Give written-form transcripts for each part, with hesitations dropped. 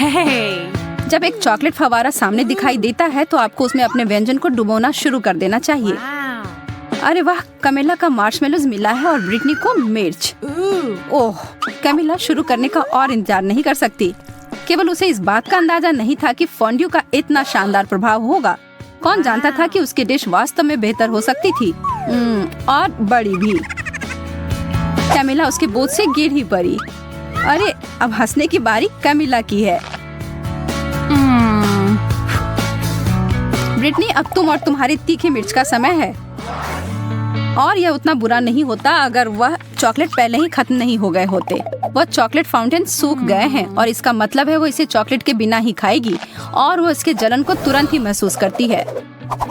जब एक चॉकलेट फवारा सामने दिखाई देता है तो आपको उसमें अपने व्यंजन को डुबोना शुरू कर देना चाहिए। अरे वाह, कमिला का मार्शमेलोज मिला है और ब्रिटनी को मिर्च। ओह, कमिला शुरू करने का और इंतजार नहीं कर सकती। केवल उसे इस बात का अंदाजा नहीं था कि फॉन्ड्यू का इतना शानदार प्रभाव होगा। कौन जानता था कि उसकी डिश वास्तव में बेहतर हो सकती थी और बड़ी भी। कमिला उसके बोझ से गिर ही पड़ी। अरे, अब हंसने की बारी कमिला की है। ब्रिटनी, अब तुम और तुम्हारी तीखी मिर्च का समय है। और यह उतना बुरा नहीं होता अगर वह चॉकलेट पहले ही खत्म नहीं हो गए होते। वह चॉकलेट फाउंटेन सूख गए हैं और इसका मतलब है वो इसे चॉकलेट के बिना ही खाएगी और वो इसके जलन को तुरंत ही महसूस करती है।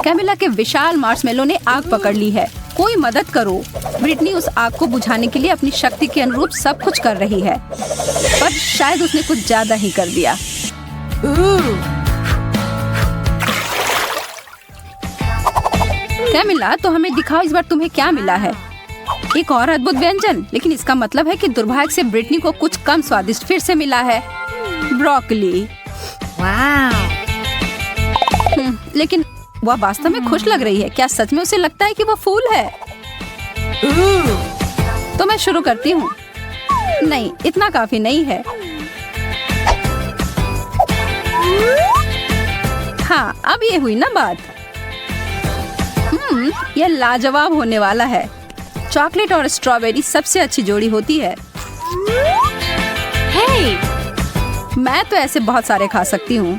कैमिला के विशाल मार्शमेलो ने आग पकड़ ली है। कोई मदद करो। ब्रिटनी उस आग को बुझाने के लिए अपनी शक्ति के अनुरूप सब कुछ कर रही है, पर शायद उसने कुछ ज्यादा ही कर दिया। कैमिला, तो हमें दिखाओ इस बार तुम्हें क्या मिला है। एक और अद्भुत व्यंजन, लेकिन इसका मतलब है कि दुर्भाग्य से ब्रिटनी को कुछ कम स्वादिष्ट फिर से मिला है, ब्रोकली। लेकिन वह वास्तव में खुश लग रही है। क्या सच में उसे लगता है कि वह फूल है? तो मैं शुरू करती हूँ। नहीं, इतना काफी नहीं है। हाँ, अब ये हुई ना बात। यह लाजवाब होने वाला है। चॉकलेट और स्ट्रॉबेरी सबसे अच्छी जोड़ी होती है। हे! मैं तो ऐसे बहुत सारे खा सकती हूँ।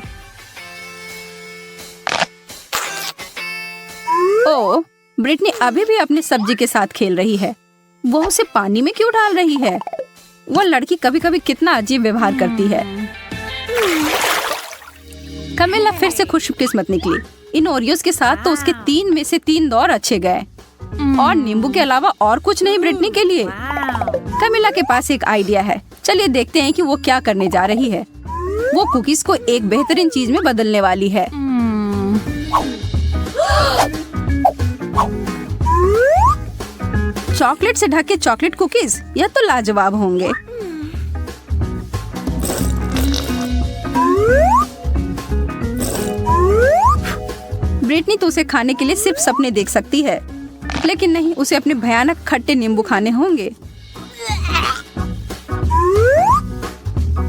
ओह, ब्रिटनी अभी भी अपनी सब्जी के साथ खेल रही है। वो उसे पानी में क्यों डाल रही है? वो लड़की कभी कभी कितना अजीब व्यवहार करती है। कमिला फिर से खुशकिस्मत निकली। इन ओरियोस के साथ तो उसके 3 में से 3 दौर अच्छे गए और नींबू के अलावा और कुछ नहीं ब्रिटनी के लिए। कमिला के पास एक आइडिया है। चलिए देखते हैं कि वो क्या करने जा रही है। वो कुकीज को एक बेहतरीन चीज में बदलने वाली है। चॉकलेट से ढके चॉकलेट कुकीज, यह तो लाजवाब होंगे। ब्रिटनी तो उसे खाने के लिए सिर्फ सपने देख सकती है, लेकिन नहीं, उसे अपने भयानक खट्टे नींबू खाने होंगे।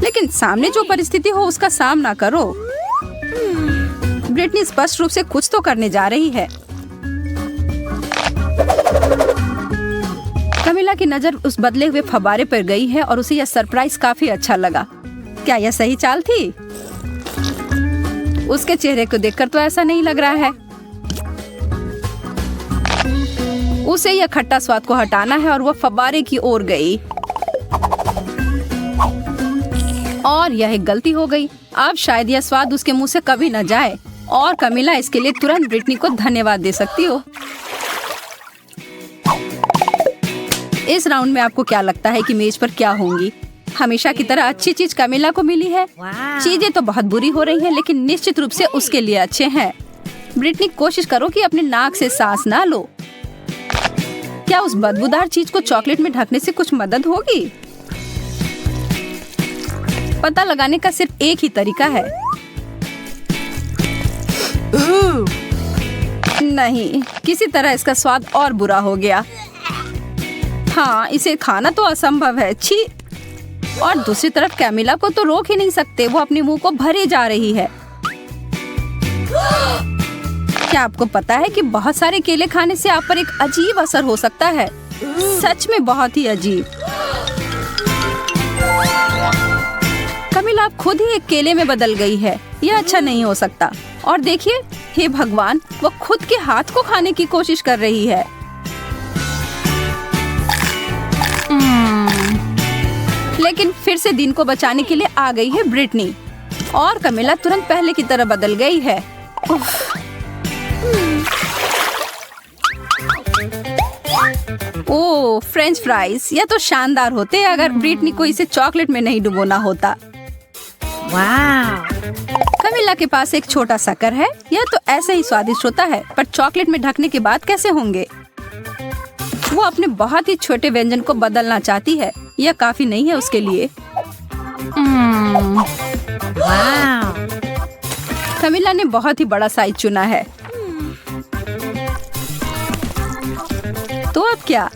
लेकिन सामने जो परिस्थिति हो उसका सामना करो। ब्रिटनी स्पष्ट रूप से कुछ तो करने जा रही है। कमिला की नजर उस बदले हुए फव्वारे पर गई है और उसे यह सरप्राइज काफी अच्छा लगा। क्या यह सही चाल थी? उसके चेहरे को देखकर तो ऐसा नहीं लग रहा है। उसे यह खट्टा स्वाद को हटाना है और वह फव्वारे की ओर गई और यह एक गलती हो गई। अब शायद यह स्वाद उसके मुंह से कभी न जाए और कमिला इसके लिए तुरंत ब्रिटनी को धन्यवाद दे सकती हो। इस राउंड में आपको क्या लगता है कि मेज पर क्या होंगी? हमेशा की तरह अच्छी चीज कमिला को मिली है। चीजें तो बहुत बुरी हो रही हैं, लेकिन निश्चित रूप से उसके लिए अच्छे हैं। ब्रिटनी, कोशिश करो कि अपने नाक से सांस ना लो। क्या उस बदबूदार चीज को चॉकलेट में ढकने से कुछ मदद होगी? पता लगाने का सिर्फ एक ही तरीका है। नहीं, किसी तरह इसका स्वाद और बुरा हो गया। हाँ, इसे खाना तो असंभव है। छी! और दूसरी तरफ कैमिला को तो रोक ही नहीं सकते। वो अपने मुंह को भरे जा रही है। क्या आपको पता है कि बहुत सारे केले खाने से आप पर एक अजीब असर हो सकता है? सच में बहुत ही अजीब। कमिला अब खुद ही एक केले में बदल गई है। यह अच्छा नहीं हो सकता। और देखिए, हे भगवान, वो खुद के हाथ को खाने की कोशिश कर रही है। लेकिन फिर से दिन को बचाने के लिए आ गई है ब्रिटनी और कमिला तुरंत पहले की तरह बदल गई है। ओह, फ्रेंच फ्राइज, यह तो शानदार होते अगर ब्रिटनी को इसे चॉकलेट में नहीं डुबोना होता। कमिला के पास एक छोटा सा कर है। यह तो ऐसे ही स्वादिष्ट होता है, पर चॉकलेट में ढकने के बाद कैसे होंगे? वो अपने बहुत ही छोटे व्यंजन को बदलना चाहती है। यह काफी नहीं है उसके लिए। कमिला ने बहुत ही बड़ा साइज चुना है। तो अब क्या?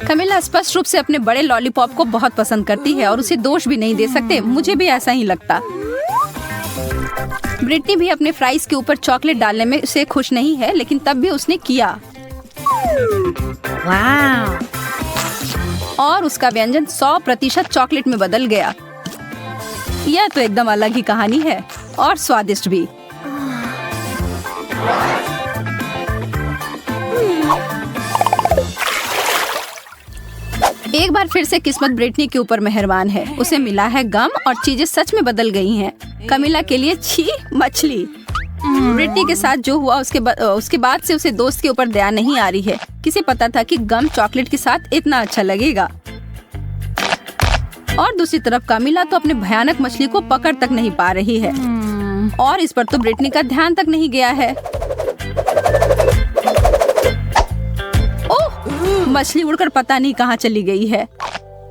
कमिला स्पष्ट रूप से अपने बड़े लॉलीपॉप को बहुत पसंद करती है और उसे दोष भी नहीं दे सकते। मुझे भी ऐसा ही लगता। ब्रिटनी भी अपने फ्राइज के ऊपर चॉकलेट डालने में से खुश नहीं है, लेकिन तब भी उसने किया। वाह! और उसका व्यंजन 100% चॉकलेट में बदल गया। यह तो एकदम अलग ही कहानी है और स्वादिष्ट भी। एक बार फिर से किस्मत ब्रिटनी के ऊपर मेहरबान है। उसे मिला है गम और चीजें सच में बदल गई हैं। कमिला के लिए छी मछली। ब्रिटनी के साथ जो हुआ उसके बाद से उसे दोस्त के ऊपर दया नहीं आ रही है। किसे पता था कि गम चॉकलेट के साथ इतना अच्छा लगेगा। और दूसरी तरफ कमिला तो अपने भयानक मछली को पकड़ तक नहीं पा रही है और इस पर तो ब्रिटनी का ध्यान तक नहीं गया है। ओह, मछली उड़कर पता नहीं कहाँ चली गई है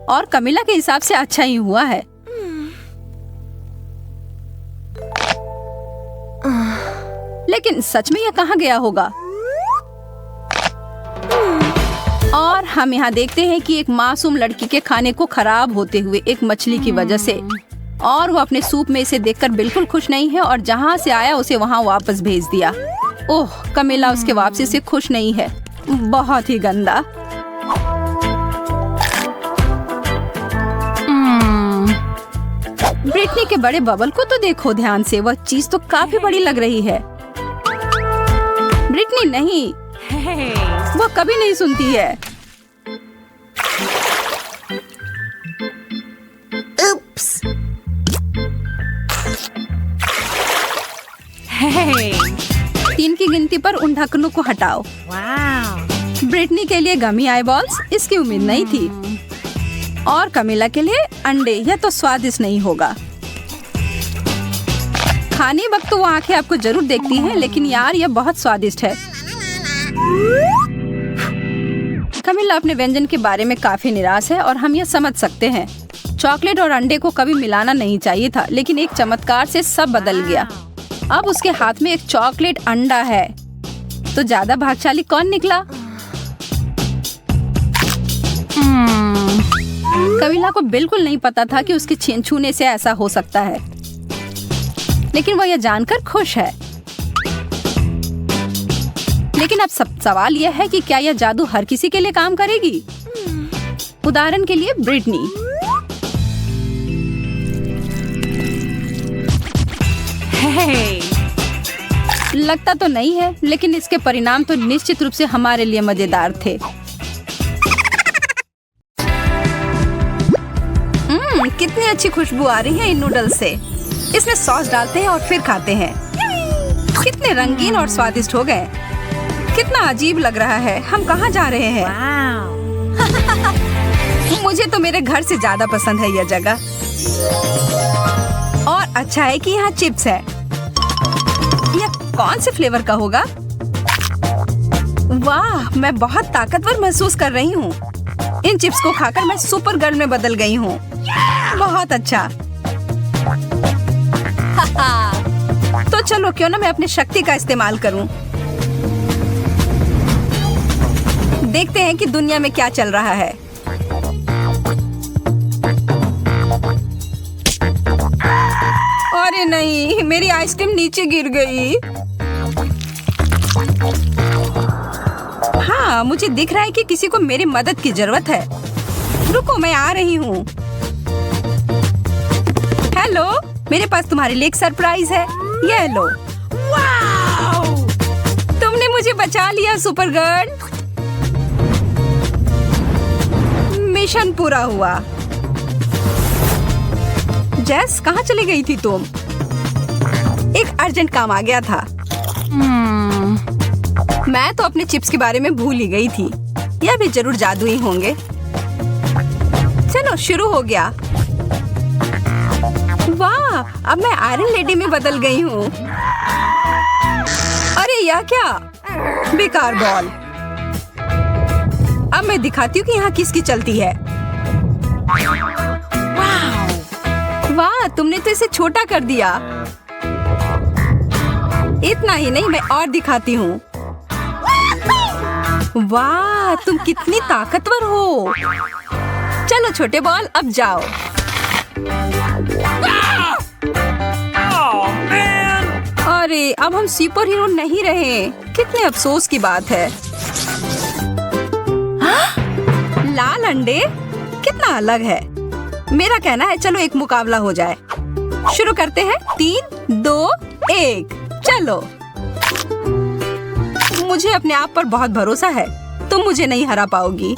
और कमिला के हिसाब से अच्छा ही हुआ है। लेकिन सच में यह कहाँ गया होगा? और हम यहाँ देखते हैं कि एक मासूम लड़की के खाने को खराब होते हुए एक मछली की वजह से, और वो अपने सूप में इसे देखकर बिल्कुल खुश नहीं है और जहाँ से आया उसे वहाँ वापस भेज दिया। ओह, कमिला उसके वापसी से खुश नहीं है। बहुत ही गंदा। ब्रिटनी के बड़े बबल को तो देखो ध्यान से, वह चीज तो काफी बड़ी लग रही है। ब्रिटनी नहीं, वो कभी नहीं सुनती है। Oops! Hey! 3 की गिनती पर उन ढक्कनों को हटाओ। Wow! ब्रिटनी के लिए गमी आई बॉल्स, इसकी उम्मीद नहीं थी। और कमिला के लिए अंडे, यह तो स्वादिष्ट नहीं होगा। खाने वक्त तो वो आंखें आपको जरूर देखती हैं, लेकिन यार यह बहुत स्वादिष्ट है। कमिला अपने व्यंजन के बारे में काफी निराश है और हम यह समझ सकते हैं। चॉकलेट और अंडे को कभी मिलाना नहीं चाहिए था, लेकिन एक चमत्कार से सब बदल गया। अब उसके हाथ में एक चॉकलेट अंडा है। तो ज्यादा भाग्यशाली कौन निकला? कमिला को बिल्कुल नहीं पता था कि उसके छूने से ऐसा हो सकता है, लेकिन वो यह जानकर खुश है। लेकिन अब सवाल यह है कि क्या यह जादू हर किसी के लिए काम करेगी? उदाहरण के लिए ब्रिटनी। Hey! लगता तो नहीं है, लेकिन इसके परिणाम तो निश्चित रूप से हमारे लिए मजेदार थे। कितनी अच्छी खुशबू आ रही है इन नूडल्स से। इसमें सॉस डालते हैं और फिर खाते हैं। कितने रंगीन और स्वादिष्ट हो गए। कितना अजीब लग रहा है। हम कहाँ जा रहे हैं? Wow! मुझे तो मेरे घर से ज्यादा पसंद है यह जगह। और अच्छा है कि यहाँ चिप्स है। यह कौन से फ्लेवर का होगा? वाह, मैं बहुत ताकतवर महसूस कर रही हूँ। इन चिप्स को खाकर मैं सुपर गर्ल में बदल गई हूँ। बहुत अच्छा। तो चलो क्यों ना मैं अपनी शक्ति का इस्तेमाल करूँ। देखते हैं कि दुनिया में क्या चल रहा है। अरे नहीं, मेरी आइसक्रीम नीचे गिर गई। हाँ, मुझे दिख रहा है कि किसी को मेरी मदद की जरूरत है। रुको, मैं आ रही हूँ। हेलो, मेरे पास तुम्हारे लिए एक सरप्राइज है। ये लो। Wow! तुमने मुझे बचा लिया सुपर गर्ल। मिशन पूरा हुआ। जेस, कहाँ चली गई थी तुम? एक अर्जेंट काम आ गया था। मैं तो अपने चिप्स के बारे में भूल ही गई थी। यह भी जरूर जादू ही होंगे। चलो शुरू हो गया। वाह, अब मैं आयरन लेडी में बदल गई हूँ। अरे यह क्या? बेकार बॉल। अब मैं दिखाती हूँ कि यहाँ किसकी चलती है। वाह, तुमने तो इसे छोटा कर दिया। इतना ही नहीं, मैं और दिखाती हूँ। वाह, तुम कितनी ताकतवर हो। चलो छोटे बॉल, अब जाओ। अरे अब हम सुपर हीरो नहीं रहे। कितने अफसोस की बात है। लाल अंडे कितना अलग है। मेरा कहना है चलो एक मुकाबला हो जाए। शुरू करते हैं। 3, 2, 1 चलो। मुझे अपने आप पर बहुत भरोसा है। तुम मुझे नहीं हरा पाओगी।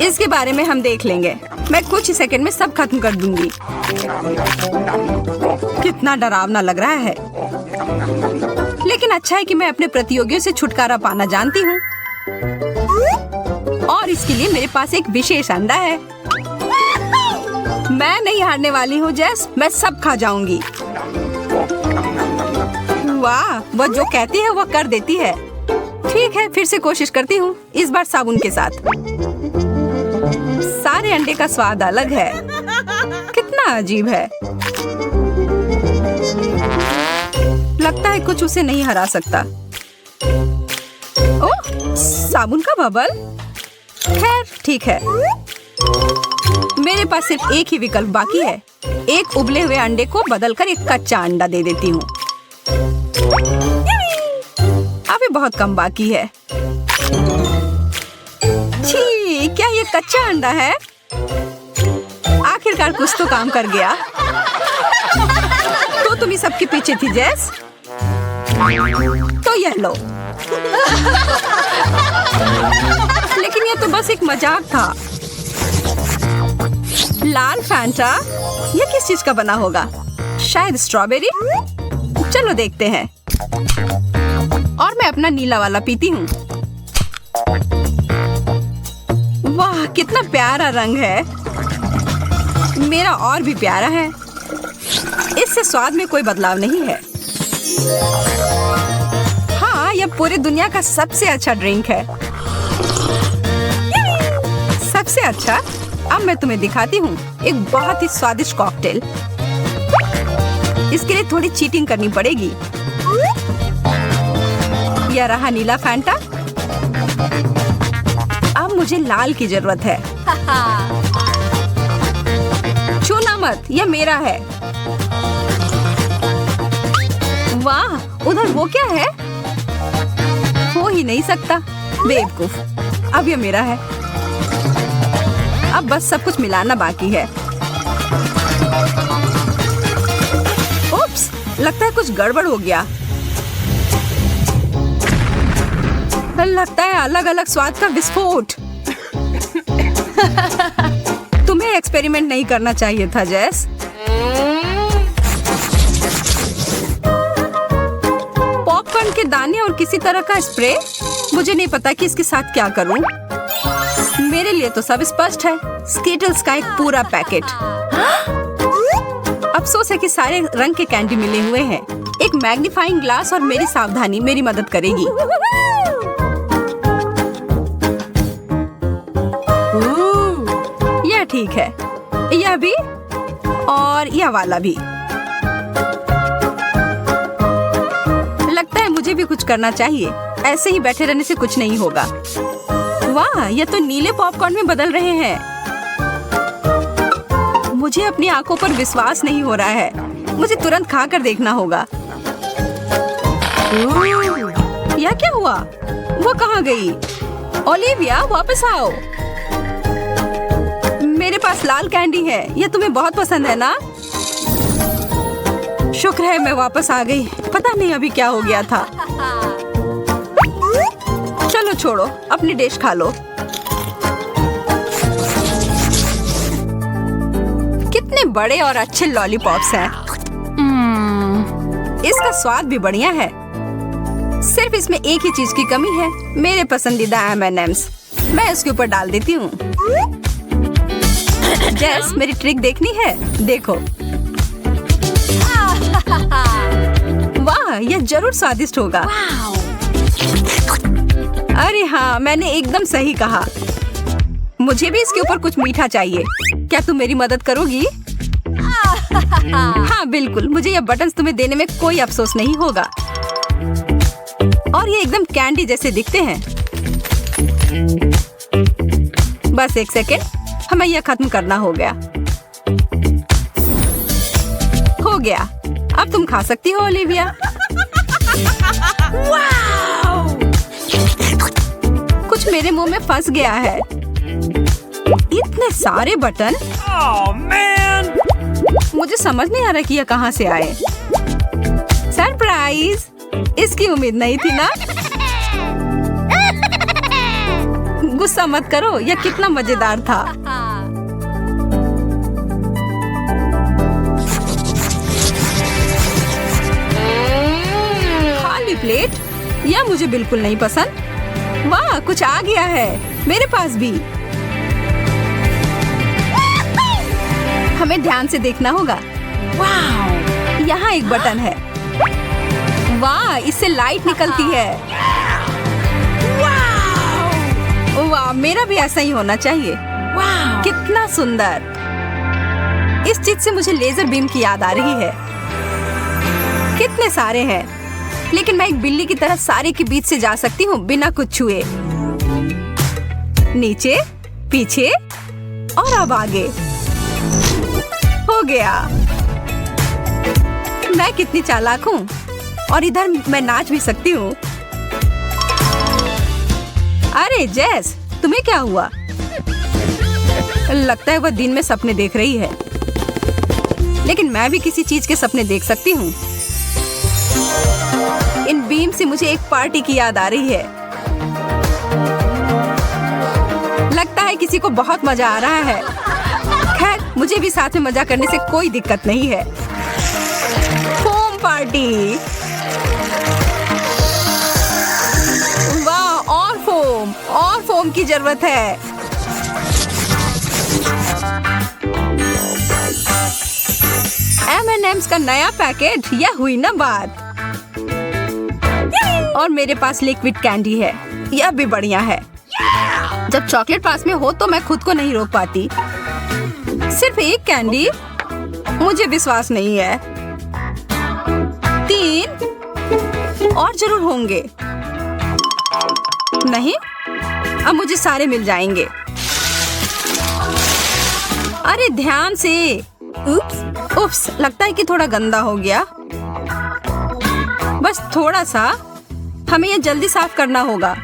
इसके बारे में हम देख लेंगे। मैं कुछ ही सेकंड में सब खत्म कर दूंगी। कितना डरावना लग रहा है। लेकिन अच्छा है कि मैं अपने प्रतियोगियों से छुटकारा पाना जानती हूँ। और इसके लिए मेरे पास एक विशेष अंडा है। मैं नहीं हारने वाली हूँ जेस, मैं सब खा जाऊंगी। वाह, वह जो कहती है वो कर देती है। ठीक है, फिर से कोशिश करती हूँ, इस बार साबुन के साथ। सारे अंडे का स्वाद अलग है। कितना अजीब है। लगता है कुछ उसे नहीं हरा सकता। ओह, साबुन का बबल। खैर ठीक है, मेरे पास सिर्फ एक ही विकल्प बाकी है। एक उबले हुए अंडे को बदलकर एक कच्चा अंडा दे देती हूँ। अभी बहुत कम बाकी है। छी, क्या ये कच्चा अंडा है? आखिरकार कुछ तो काम कर गया। तो तुम ही सबके पीछे थी जेस। तो यह लो। लेकिन ये तो बस एक मजाक था। लाल फैंटा, ये किस चीज का बना होगा? शायद स्ट्रॉबेरी। चलो देखते हैं। और मैं अपना नीला वाला पीती हूँ। वाह, कितना प्यारा रंग है। मेरा और भी प्यारा है। इससे स्वाद में कोई बदलाव नहीं है। हाँ, यह पूरी दुनिया का सबसे अच्छा ड्रिंक है। सबसे अच्छा। अब मैं तुम्हें दिखाती हूँ एक बहुत ही स्वादिष्ट कॉकटेल। इसके लिए थोड़ी चीटिंग करनी पड़ेगी। यह रहा नीला फैंटा। अब मुझे लाल की जरूरत है। छूना मत, यह मेरा है। वाह, उधर वो क्या है? हो ही नहीं सकता, बेवकूफ। अब यह मेरा है। अब बस सब कुछ मिलाना बाकी है। उप्स, लगता है कुछ गड़बड़ हो गया। लगता है अलग अलग स्वाद का विस्फोट। तुम्हें एक्सपेरिमेंट नहीं करना चाहिए था जेस। पॉपकॉर्न के दाने और किसी तरह का स्प्रे। मुझे नहीं पता कि इसके साथ क्या करूं। मेरे लिए तो सब स्पष्ट है। स्किटल्स का एक पूरा पैकेट। अफसोस है कि सारे रंग के कैंडी मिले हुए हैं। एक मैग्नीफाइंग ग्लास और मेरी सावधानी मेरी मदद करेगी। यह ठीक है। यह भी और यह वाला भी। लगता है मुझे भी कुछ करना चाहिए। ऐसे ही बैठे रहने से कुछ नहीं होगा। वाह, ये तो नीले पॉपकॉर्न में बदल रहे हैं। मुझे अपनी आंखों पर विश्वास नहीं हो रहा है। मुझे तुरंत खाकर देखना होगा। यह क्या हुआ? वो कहाँ गई? ओलिविया, वापस आओ। मेरे पास लाल कैंडी है। यह तुम्हें बहुत पसंद है ना? शुक्र है मैं वापस आ गई। पता नहीं अभी क्या हो गया था। चलो छोड़ो, अपनी डिश खा लो। कितने बड़े और अच्छे लॉलीपॉप्स हैं। इसका स्वाद भी बढ़िया है। सिर्फ इसमें एक ही चीज की कमी है, मेरे पसंदीदा M&M's। मैं इसके ऊपर डाल देती हूँ। जेस, मेरी ट्रिक देखनी है? देखो। वाह, यह जरूर स्वादिष्ट होगा। अरे हाँ, मैंने एकदम सही कहा। मुझे भी इसके ऊपर कुछ मीठा चाहिए। क्या तुम मेरी मदद करोगी? हाँ बिल्कुल, मुझे ये बटन्स तुम्हें देने में कोई अफसोस नहीं होगा। और ये एकदम कैंडी जैसे दिखते हैं। बस एक सेकेंड, हमें यह खत्म करना हो गया। हो गया, अब तुम खा सकती हो ओलिविया। कुछ मेरे मुंह में फंस गया है। इतने सारे बटन। मुझे समझ नहीं आ रहा कि यह कहाँ से आए। सरप्राइज, इसकी उम्मीद नहीं थी ना। गुस्सा मत करो, यह कितना मजेदार था। खाली प्लेट, यह मुझे बिल्कुल नहीं पसंद। वाह, कुछ आ गया है मेरे पास भी। हमें ध्यान से देखना होगा। वाह, यहाँ एक बटन है। वाह, इससे लाइट निकलती है। वाह, मेरा भी ऐसा ही होना चाहिए। वाह, कितना सुंदर। इस चीज से मुझे लेजर बीम की याद आ रही है। कितने सारे हैं, लेकिन मैं एक बिल्ली की तरह सारे के बीच से जा सकती हूँ बिना कुछ छुए। नीचे, पीछे और अब आगे। हो गया। मैं कितनी चालाक हूँ, और इधर मैं नाच भी सकती हूँ। अरे जेस, तुम्हें क्या हुआ? लगता है वह दिन में सपने देख रही है, लेकिन मैं भी किसी चीज के सपने देख सकती हूँ। इन बीम से मुझे एक पार्टी की याद आ रही है। लगता है किसी को बहुत मजा आ रहा है। खैर, मुझे भी साथ में मजा करने से कोई दिक्कत नहीं है। Foam party. वाह, और फोम की जरूरत है। M&M's का नया पैकेट, यह हुई ना बात। और मेरे पास लिक्विड कैंडी है, यह भी बढ़िया है। जब चॉकलेट पास में हो तो मैं खुद को नहीं रोक पाती। सिर्फ एक कैंडी? मुझे विश्वास नहीं है। 3 और जरूर होंगे। नहीं, अब मुझे सारे मिल जाएंगे। अरे ध्यान से। उप्स, लगता है कि थोड़ा गंदा हो गया। बस थोड़ा सा, हमें यह जल्दी साफ करना होगा।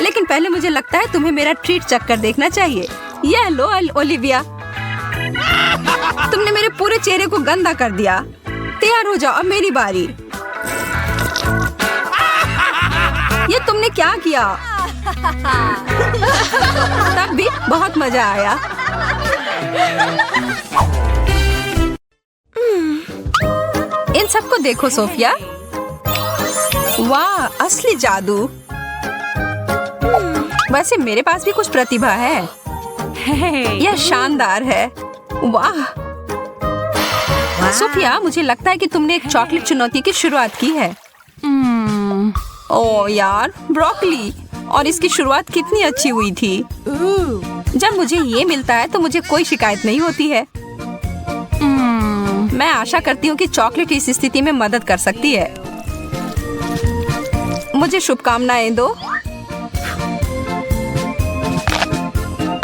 लेकिन पहले मुझे लगता है तुम्हें मेरा ट्रीट चक्कर देखना चाहिए। यह लो ओलिविया, तुमने मेरे पूरे चेहरे को गंदा कर दिया। तैयार हो जाओ, अब मेरी बारी। ये तुमने क्या किया? तब भी बहुत मजा आया। इन सबको देखो सोफिया। वाह, असली जादू। वैसे मेरे पास भी कुछ प्रतिभा है। यह शानदार है। वाह सोफिया, मुझे लगता है कि तुमने एक चॉकलेट चुनौती की शुरुआत की है। ओह यार, ब्रोकली, और इसकी शुरुआत कितनी अच्छी हुई थी। जब मुझे ये मिलता है तो मुझे कोई शिकायत नहीं होती है। मैं आशा करती हूँ कि चॉकलेट इस स्थिति में मदद कर सकती है। मुझे शुभकामनाएं दो।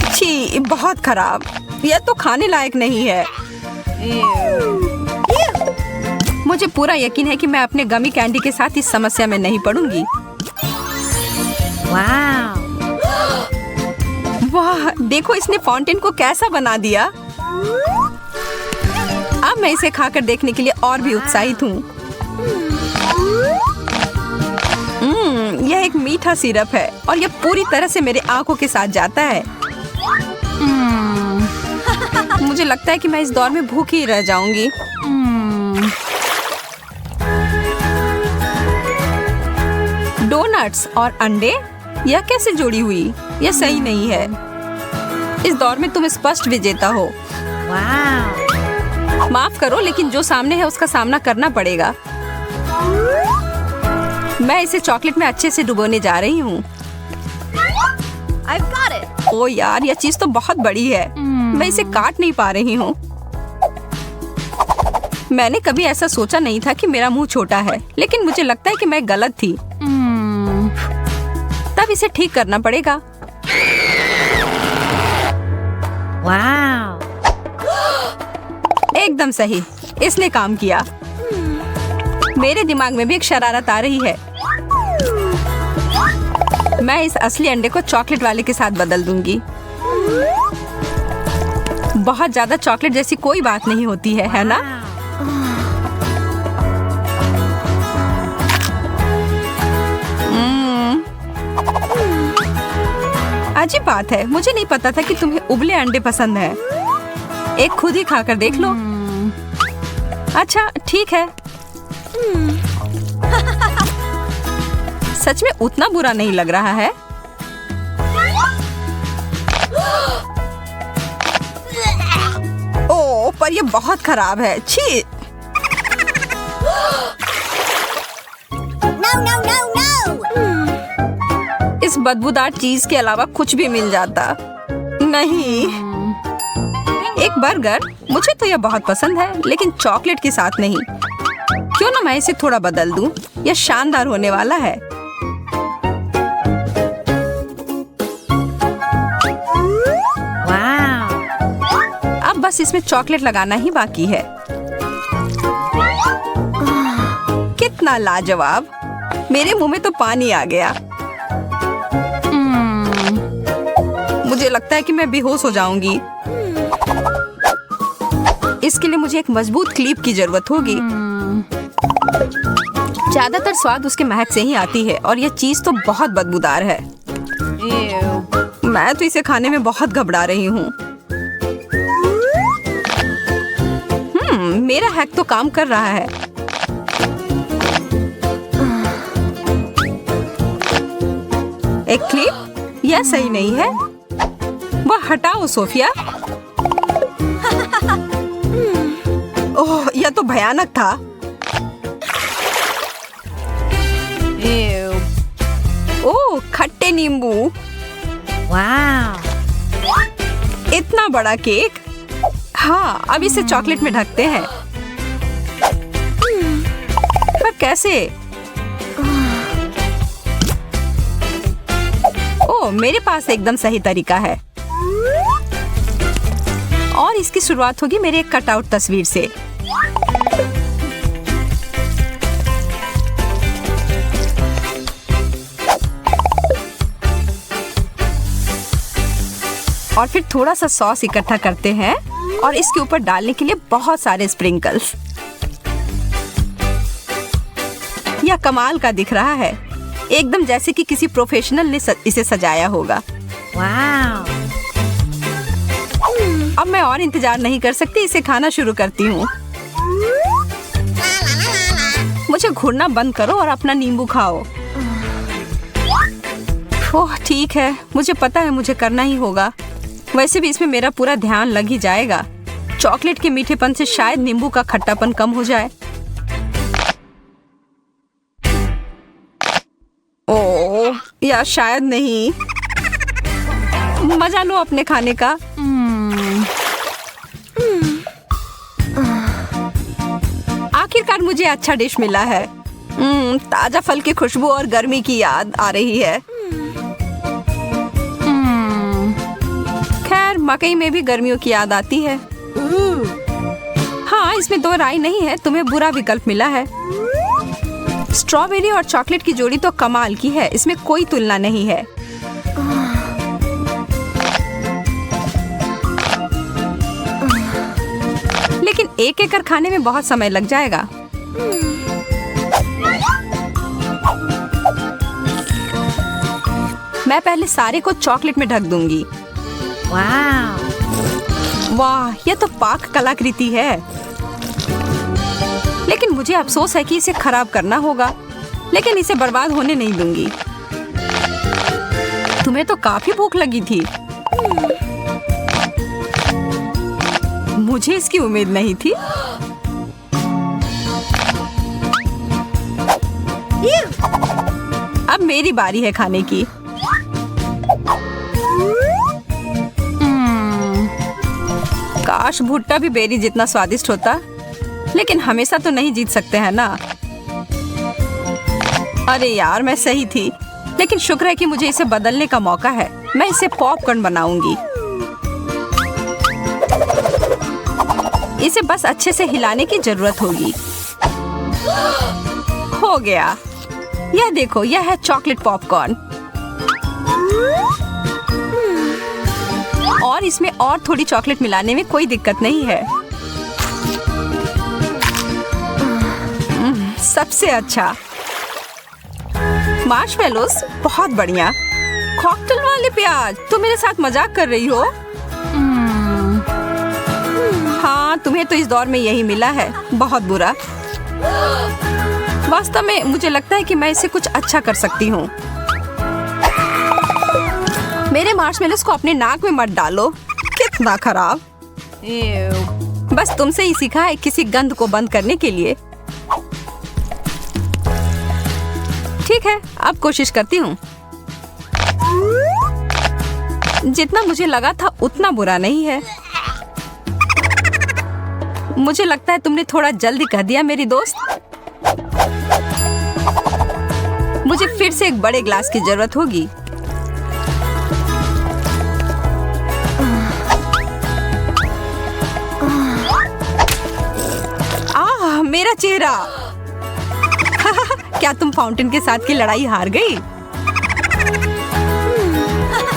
छी, बहुत खराब। यह तो खाने लायक नहीं है। मुझे पूरा यकीन है कि मैं अपने गमी कैंडी के साथ इस समस्या में नहीं पड़ूंगी। वाह, देखो इसने फाउंटेन को कैसा बना दिया। अब मैं इसे खाकर देखने के लिए और भी उत्साहित हूँ। यह एक मीठा सिरप है और यह पूरी तरह से मेरे आंखों के साथ जाता है। मुझे लगता है कि मैं इस दौर में भूखी रह जाऊंगी। डोनट्स और अंडे, यह कैसे जुड़ी हुई? यह सही नहीं है। इस दौर में तुम स्पष्ट विजेता हो। माफ करो, लेकिन जो सामने है उसका सामना करना पड़ेगा। मैं इसे चॉकलेट में अच्छे से डुबोने जा रही हूँ। I've got it. ओ यार, यह चीज तो बहुत बड़ी है। मैं इसे काट नहीं पा रही हूँ। मैंने कभी ऐसा सोचा नहीं था कि मेरा मुंह छोटा है, लेकिन मुझे लगता है कि मैं गलत थी। तब इसे ठीक करना पड़ेगा। Wow. एकदम सही, इसने काम किया। मेरे दिमाग में भी एक शरारत आ रही है। मैं इस असली अंडे को चॉकलेट वाले के साथ बदल दूंगी। बहुत ज्यादा चॉकलेट जैसी कोई बात नहीं होती है ना? अजीब बात है, मुझे नहीं पता था कि तुम्हें उबले अंडे पसंद है। एक खुद ही खाकर देख लो। अच्छा ठीक है। सच में उतना बुरा नहीं लग रहा है। ओह, पर यह बहुत खराब है। छी। इस बदबूदार चीज के अलावा कुछ भी मिल जाता। नहीं, एक बर्गर, मुझे तो यह बहुत पसंद है, लेकिन चॉकलेट के साथ नहीं। क्यों ना मैं इसे थोड़ा बदल दूं? यह शानदार होने वाला है। Wow. अब बस इसमें चॉकलेट लगाना ही बाकी है। कितना लाजवाब। मेरे मुंह में तो पानी आ गया। मुझे लगता है कि मैं बेहोश हो जाऊंगी। इसके लिए मुझे एक मजबूत क्लिप की जरूरत होगी। ज्यादातर स्वाद उसके महक से ही आती है और यह चीज तो बहुत बदबूदार है। मैं तो इसे खाने में बहुत घबरा रही हूँ। मेरा हैक तो काम कर रहा है। एक क्लिप? यह सही नहीं है। वह हटाओ सोफिया। ओह, यह तो भयानक था। Ew. ओह, खट्टे नींबू। Wow. इतना बड़ा केक। हाँ, अब इसे चॉकलेट में ढकते हैं। पर कैसे? ओह, मेरे पास एकदम सही तरीका है। और इसकी शुरुआत होगी मेरे एक कटआउट तस्वीर से। और फिर थोड़ा सा सॉस इकट्ठा करते हैं और इसके ऊपर डालने के लिए बहुत सारे स्प्रिंकल्स। यह कमाल का दिख रहा है, एकदम जैसे कि किसी प्रोफेशनल ने इसे सजाया होगा। Wow. अब मैं और इंतजार नहीं कर सकती, इसे खाना शुरू करती हूँ। मुझे घूरना बंद करो और अपना नींबू खाओ। ओह ठीक है, मुझे पता है मुझे करना ही होगा। वैसे भी इसमें मेरा पूरा ध्यान लग ही जाएगा। चॉकलेट के मीठेपन से शायद नींबू का खट्टापन कम हो जाए। ओह, या शायद नहीं। मजा लो अपने खाने का। आखिरकार मुझे अच्छा डिश मिला है। ताजा फल की खुशबू और गर्मी की याद आ रही है। खैर, मकई में भी गर्मियों की याद आती है। हाँ, इसमें दो राय नहीं है, तुम्हें बुरा विकल्प मिला है। स्ट्रॉबेरी और चॉकलेट की जोड़ी तो कमाल की है, इसमें कोई तुलना नहीं है। लेकिन एक एक कर खाने में बहुत समय लग जाएगा। मैं पहले सारे को चॉकलेट में ढक दूंगी। Wow. वाह, यह तो पाक कलाकृति है। लेकिन मुझे अफसोस है कि इसे खराब करना होगा, लेकिन इसे बर्बाद होने नहीं दूंगी। तुम्हें तो काफी भूख लगी थी। मुझे इसकी उम्मीद नहीं थी। अब मेरी बारी है खाने की। काश भुट्टा भी बेरी जितना स्वादिष्ट होता, लेकिन हमेशा तो नहीं जीत सकते हैं ना। अरे यार, मैं सही थी, लेकिन शुक्र है कि मुझे इसे बदलने का मौका है। मैं इसे पॉपकॉर्न बनाऊंगी। इसे बस अच्छे से हिलाने की जरूरत होगी। हो गया। यह देखो, यह है चॉकलेट पॉपकॉर्न। और इसमें और थोड़ी चॉकलेट मिलाने में कोई दिक्कत नहीं है। सबसे अच्छा मार्शमेलोस, बहुत बढ़िया। कॉकटेल वाले प्याज, तुम मेरे साथ मजाक कर रही हो? हाँ, तुम्हें तो इस दौर में यही मिला है। बहुत बुरा। वास्तव में मुझे लगता है कि मैं इसे कुछ अच्छा कर सकती हूँ। मेरे मार्शमेलोस को अपने नाक में मत डालो। कितना खराब। बस तुमसे ही सीखा है किसी गंध को बंद करने के लिए। ठीक है, अब कोशिश करती हूँ। जितना मुझे लगा था उतना बुरा नहीं है। मुझे लगता है तुमने थोड़ा जल्दी कह दिया मेरी दोस्त। मुझे फिर से एक बड़े ग्लास की जरूरत होगी। आह, मेरा चेहरा। क्या तुम फाउंटेन के साथ की लड़ाई हार गई?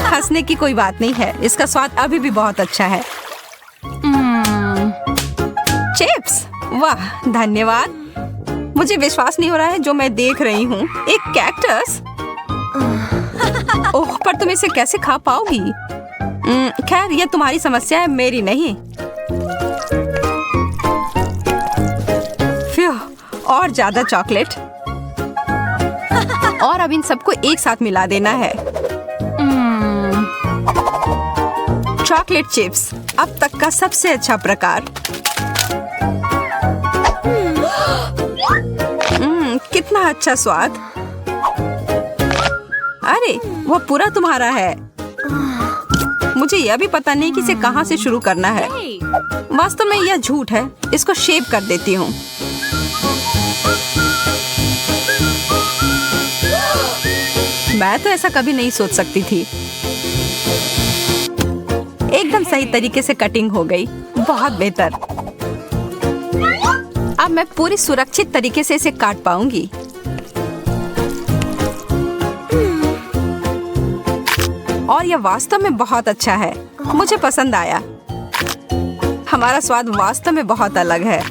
हंसने की कोई बात नहीं है, इसका स्वाद अभी भी बहुत अच्छा है। चिप्स, वाह, धन्यवाद। मुझे विश्वास नहीं हो रहा है जो मैं देख रही हूँ। एक कैक्टस। ओह, पर तुम इसे कैसे खा पाओगी? खैर, यह तुम्हारी समस्या है, मेरी नहीं। और ज्यादा चॉकलेट। और अब इन सबको एक साथ मिला देना है। चॉकलेट चिप्स, अब तक का सबसे अच्छा प्रकार। कितना अच्छा स्वाद। अरे, वो पूरा तुम्हारा है। मुझे यह भी पता नहीं कि इसे कहाँ से शुरू करना है। वास्तव में यह झूठ है। इसको शेप कर देती हूँ। मैं तो ऐसा कभी नहीं सोच सकती थी। एकदम सही तरीके से कटिंग हो गई। बहुत बेहतर। अब मैं पूरी सुरक्षित तरीके से इसे काट पाऊंगी। और यह वास्तव में बहुत अच्छा है। मुझे पसंद आया। हमारा स्वाद वास्तव में बहुत अलग है।